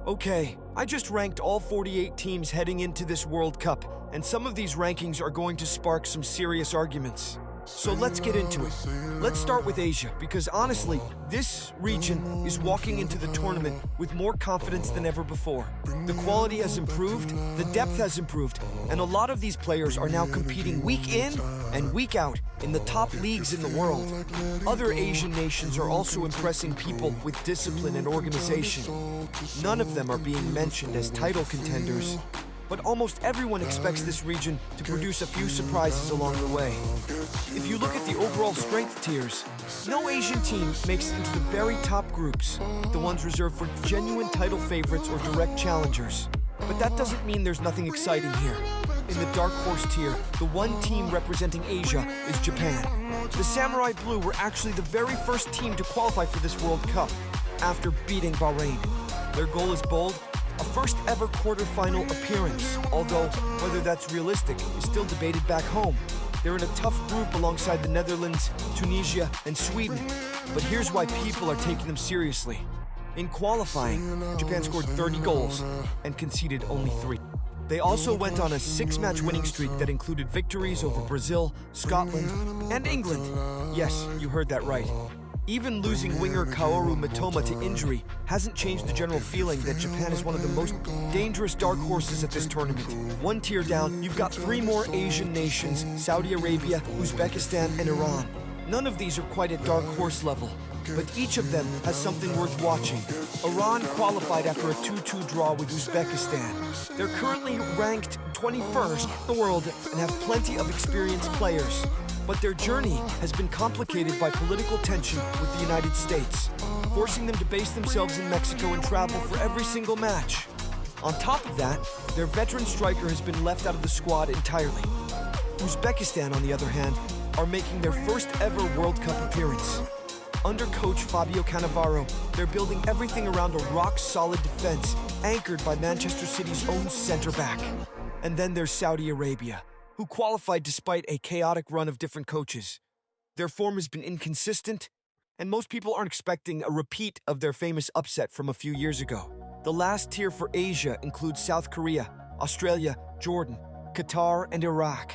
Okay, I just ranked all 48 teams heading into this World Cup, and some of these rankings are going to spark some serious arguments. So let's get into it. Let's start with Asia, because honestly, this region is walking into the tournament with more confidence than ever before. The quality has improved, the depth has improved, and a lot of these players are now competing week in and week out in the top leagues in the world. Other Asian nations are also impressing people with discipline and organization. None of them are being mentioned as title contenders, but almost everyone expects this region to produce a few surprises along the way. If you look at the overall strength tiers, no Asian team makes it into the very top groups, the ones reserved for genuine title favorites or direct challengers. But that doesn't mean there's nothing exciting here. In the dark horse tier, the one team representing Asia is Japan. The Samurai Blue were actually the very first team to qualify for this World Cup after beating Bahrain. Their goal is bold: a first ever quarterfinal appearance, although whether that's realistic is still debated back home. They're in a tough group alongside the Netherlands, Tunisia, and Sweden. But here's why people are taking them seriously. In qualifying, Japan scored 30 goals and conceded only 3. They also went on a 6-match winning streak that included victories over Brazil, Scotland, and England. Yes, you heard that right. Even losing winger Kaoru Mitoma to injury hasn't changed the general feeling that Japan is one of the most dangerous dark horses at this tournament. One tier down, you've got 3 more Asian nations: Saudi Arabia, Uzbekistan, and Iran. None of these are quite at dark horse level, but each of them has something worth watching. Iran qualified after a 2-2 draw with Uzbekistan. They're currently ranked 21st in the world and have plenty of experienced players. But their journey has been complicated by political tension with the United States, forcing them to base themselves in Mexico and travel for every single match. On top of that, their veteran striker has been left out of the squad entirely. Uzbekistan, on the other hand, are making their first ever World Cup appearance. Under coach Fabio Cannavaro, they're building everything around a rock-solid defense, anchored by Manchester City's own center-back. And then there's Saudi Arabia, who qualified despite a chaotic run of different coaches. Their form has been inconsistent, and most people aren't expecting a repeat of their famous upset from a few years ago. The last tier for Asia includes South Korea, Australia, Jordan, Qatar, and Iraq.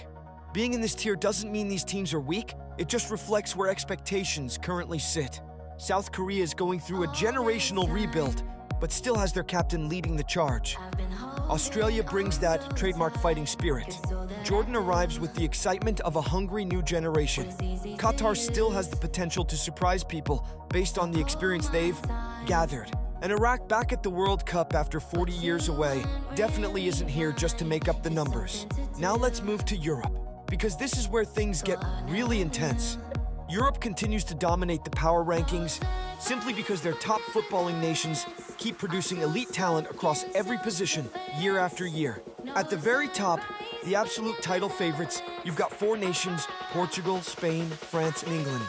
Being in this tier doesn't mean these teams are weak, it just reflects where expectations currently sit. South Korea is going through a generational rebuild, but still has their captain leading the charge. Australia brings that trademark fighting spirit. Jordan arrives with the excitement of a hungry new generation. Qatar still has the potential to surprise people based on the experience they've gathered. And Iraq, back at the World Cup after 40 years away, definitely isn't here just to make up the numbers. Now let's move to Europe, because this is where things get really intense. Europe continues to dominate the power rankings simply because their top footballing nations keep producing elite talent across every position year after year. At the very top, the absolute title favorites, you've got 4 nations: Portugal, Spain, France, and England.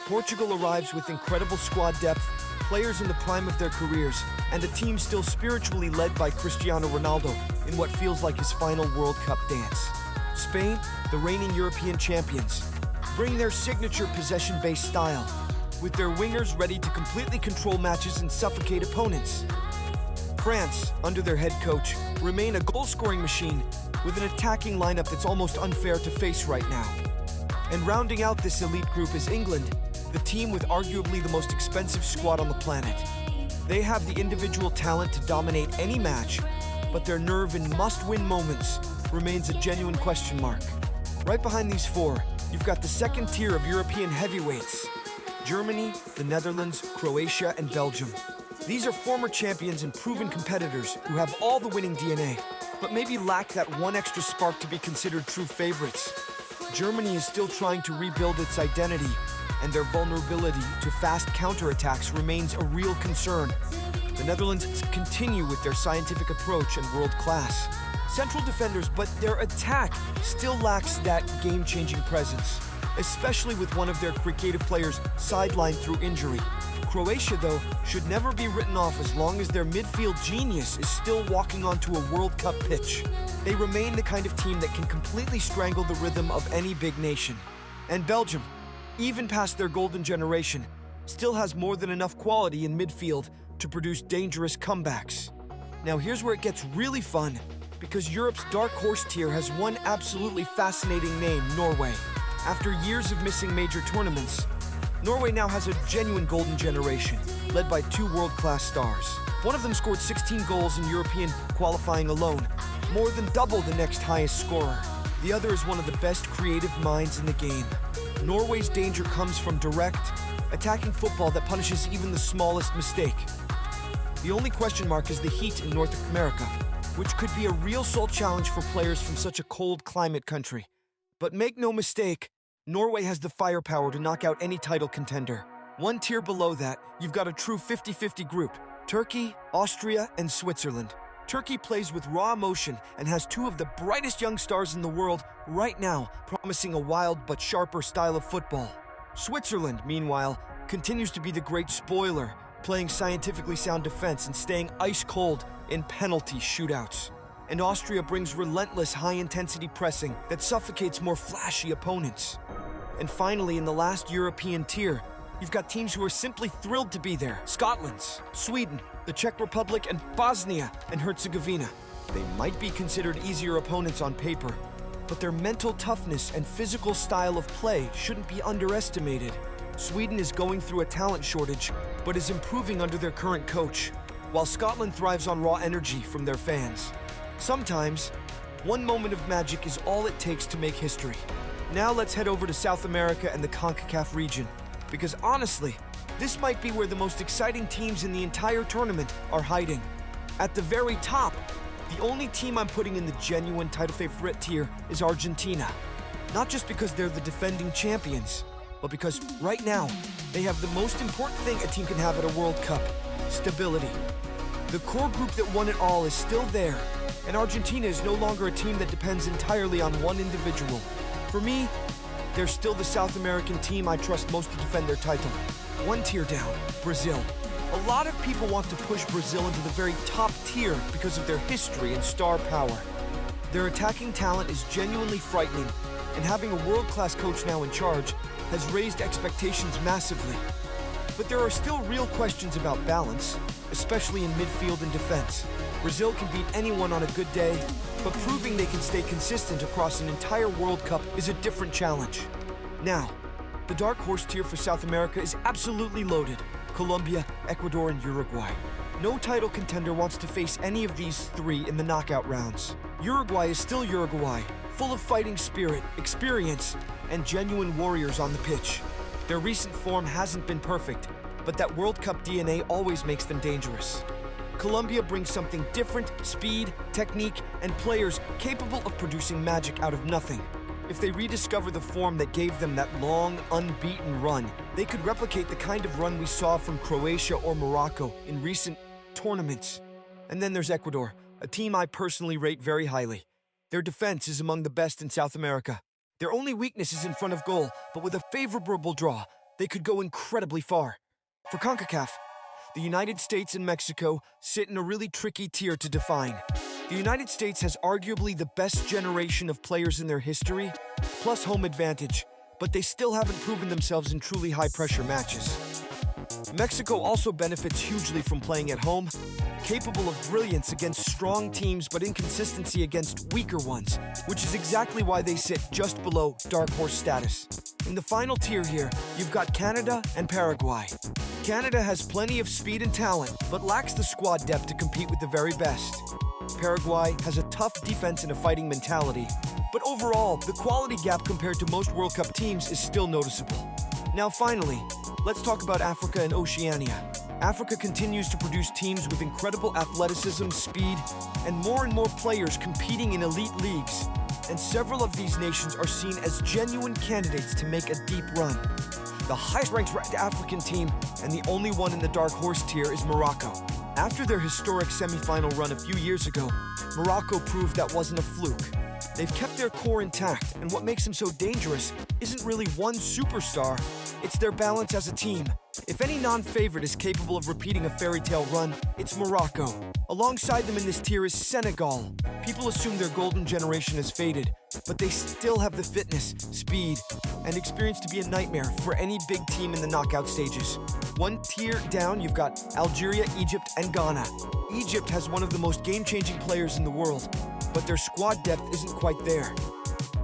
Portugal arrives with incredible squad depth, players in the prime of their careers, and a team still spiritually led by Cristiano Ronaldo in what feels like his final World Cup dance. Spain, the reigning European champions, bring their signature possession-based style, with their wingers ready to completely control matches and suffocate opponents. France, under their head coach, remain a goal-scoring machine with an attacking lineup that's almost unfair to face right now. And rounding out this elite group is England, the team with arguably the most expensive squad on the planet. They have the individual talent to dominate any match, but their nerve in must-win moments remains a genuine question mark. Right behind these 4, you've got the second tier of European heavyweights: Germany, the Netherlands, Croatia, and Belgium. These are former champions and proven competitors who have all the winning DNA, but maybe lack that one extra spark to be considered true favorites. Germany is still trying to rebuild its identity, and their vulnerability to fast counterattacks remains a real concern. The Netherlands continue with their scientific approach and world-class central defenders, but their attack still lacks that game-changing presence, especially with one of their creative players sidelined through injury. Croatia, though, should never be written off as long as their midfield genius is still walking onto a World Cup pitch. They remain the kind of team that can completely strangle the rhythm of any big nation. And Belgium, even past their golden generation, still has more than enough quality in midfield to produce dangerous comebacks. Now here's where it gets really fun, because Europe's dark horse tier has one absolutely fascinating name, Norway. After years of missing major tournaments, Norway now has a genuine golden generation, led by two world-class stars. One of them scored 16 goals in European qualifying alone, more than double the next highest scorer. The other is one of the best creative minds in the game. Norway's danger comes from direct, attacking football that punishes even the smallest mistake. The only question mark is the heat in North America, which could be a real soul challenge for players from such a cold climate country. But make no mistake, Norway has the firepower to knock out any title contender. One tier below that, you've got a true 50-50 group: Turkey, Austria, and Switzerland. Turkey plays with raw emotion and has two of the brightest young stars in the world right now, promising a wild but sharper style of football. Switzerland, meanwhile, continues to be the great spoiler, playing scientifically sound defense and staying ice cold in penalty shootouts. And Austria brings relentless high-intensity pressing that suffocates more flashy opponents. And finally, in the last European tier, you've got teams who are simply thrilled to be there: Scotland, Sweden, the Czech Republic, and Bosnia and Herzegovina. They might be considered easier opponents on paper, but their mental toughness and physical style of play shouldn't be underestimated. Sweden is going through a talent shortage, but is improving under their current coach, while Scotland thrives on raw energy from their fans. Sometimes, one moment of magic is all it takes to make history. Now let's head over to South America and the CONCACAF region, because honestly, this might be where the most exciting teams in the entire tournament are hiding. At the very top, the only team I'm putting in the genuine title favorite tier is Argentina. Not just because they're the defending champions, but because right now, they have the most important thing a team can have at a World Cup: stability. The core group that won it all is still there, and Argentina is no longer a team that depends entirely on one individual. For me, they're still the South American team I trust most to defend their title. One tier down, Brazil. A lot of people want to push Brazil into the very top tier because of their history and star power. Their attacking talent is genuinely frightening, and having a world-class coach now in charge has raised expectations massively. But there are still real questions about balance, especially in midfield and defense. Brazil can beat anyone on a good day, but proving they can stay consistent across an entire World Cup is a different challenge. Now, the dark horse tier for South America is absolutely loaded: Colombia, Ecuador, and Uruguay. No title contender wants to face any of these three in the knockout rounds. Uruguay is still Uruguay, full of fighting spirit, experience, and genuine warriors on the pitch. Their recent form hasn't been perfect, but that World Cup DNA always makes them dangerous. Colombia brings something different: speed, technique, and players capable of producing magic out of nothing. If they rediscover the form that gave them that long, unbeaten run, they could replicate the kind of run we saw from Croatia or Morocco in recent tournaments. And then there's Ecuador, a team I personally rate very highly. Their defense is among the best in South America. Their only weakness is in front of goal, but with a favorable draw, they could go incredibly far. For CONCACAF, the United States and Mexico sit in a really tricky tier to define. The United States has arguably the best generation of players in their history, plus home advantage, but they still haven't proven themselves in truly high-pressure matches. Mexico also benefits hugely from playing at home, capable of brilliance against strong teams but inconsistency against weaker ones, which is exactly why they sit just below dark horse status. In the final tier here, you've got Canada and Paraguay. Canada has plenty of speed and talent, but lacks the squad depth to compete with the very best. Paraguay has a tough defense and a fighting mentality, but overall, the quality gap compared to most World Cup teams is still noticeable. Now finally, let's talk about Africa and Oceania. Africa continues to produce teams with incredible athleticism, speed, and more players competing in elite leagues. And several of these nations are seen as genuine candidates to make a deep run. The highest-ranked African team, and the only one in the dark horse tier, is Morocco. After their historic semi-final run a few years ago, Morocco proved that wasn't a fluke. They've kept their core intact, and what makes them so dangerous isn't really one superstar, it's their balance as a team. If any non-favorite is capable of repeating a fairy tale run, it's Morocco. Alongside them in this tier is Senegal. People assume their golden generation has faded, but they still have the fitness, speed, and experience to be a nightmare for any big team in the knockout stages. One tier down, you've got Algeria, Egypt, and Ghana. Egypt has one of the most game-changing players in the world, but their squad depth isn't quite there.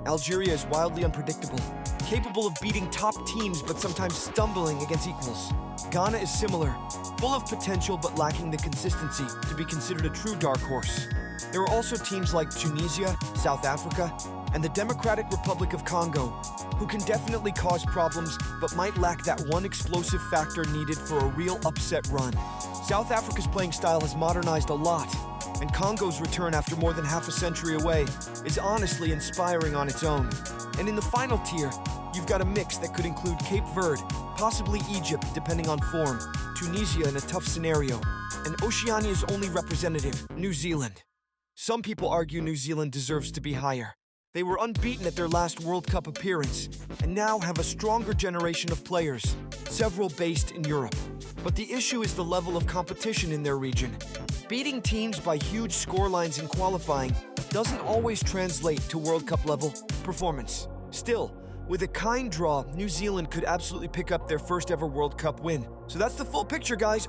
Algeria is wildly unpredictable, capable of beating top teams but sometimes stumbling against equals. Ghana is similar, full of potential but lacking the consistency to be considered a true dark horse. There are also teams like Tunisia, South Africa, and the Democratic Republic of Congo, who can definitely cause problems but might lack that one explosive factor needed for a real upset run. South Africa's playing style has modernized a lot, and Congo's return after more than half a century away is honestly inspiring on its own. And in the final tier, you've got a mix that could include Cape Verde, possibly Egypt depending on form, Tunisia in a tough scenario, and Oceania's only representative, New Zealand. Some people argue New Zealand deserves to be higher. They were unbeaten at their last World Cup appearance, and now have a stronger generation of players, several based in Europe. But the issue is the level of competition in their region. Beating teams by huge scorelines in qualifying doesn't always translate to World Cup level performance. Still, with a kind draw, New Zealand could absolutely pick up their first ever World Cup win. So that's the full picture, guys.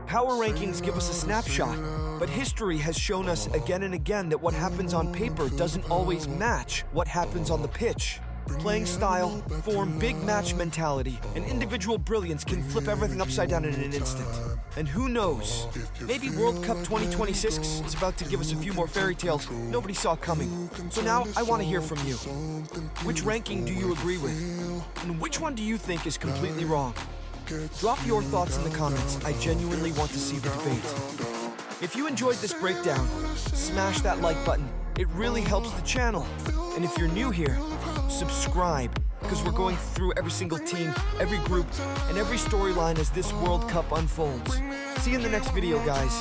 Power rankings give us a snapshot, but history has shown us again and again that what happens on paper doesn't always match what happens on the pitch. Playing style, form, big match mentality, and individual brilliance can flip everything upside down in an instant. And who knows, maybe World Cup 2026 is about to give us a few more fairy tales nobody saw coming. So now I want to hear from you. Which ranking do you agree with? And which one do you think is completely wrong? Drop your thoughts in the comments. I genuinely want to see the debate. If you enjoyed this breakdown, smash that like button. It really helps the channel. And if you're new here, subscribe, because we're going through every single team, every group, and every storyline as this World Cup unfolds. See you in the next video, guys.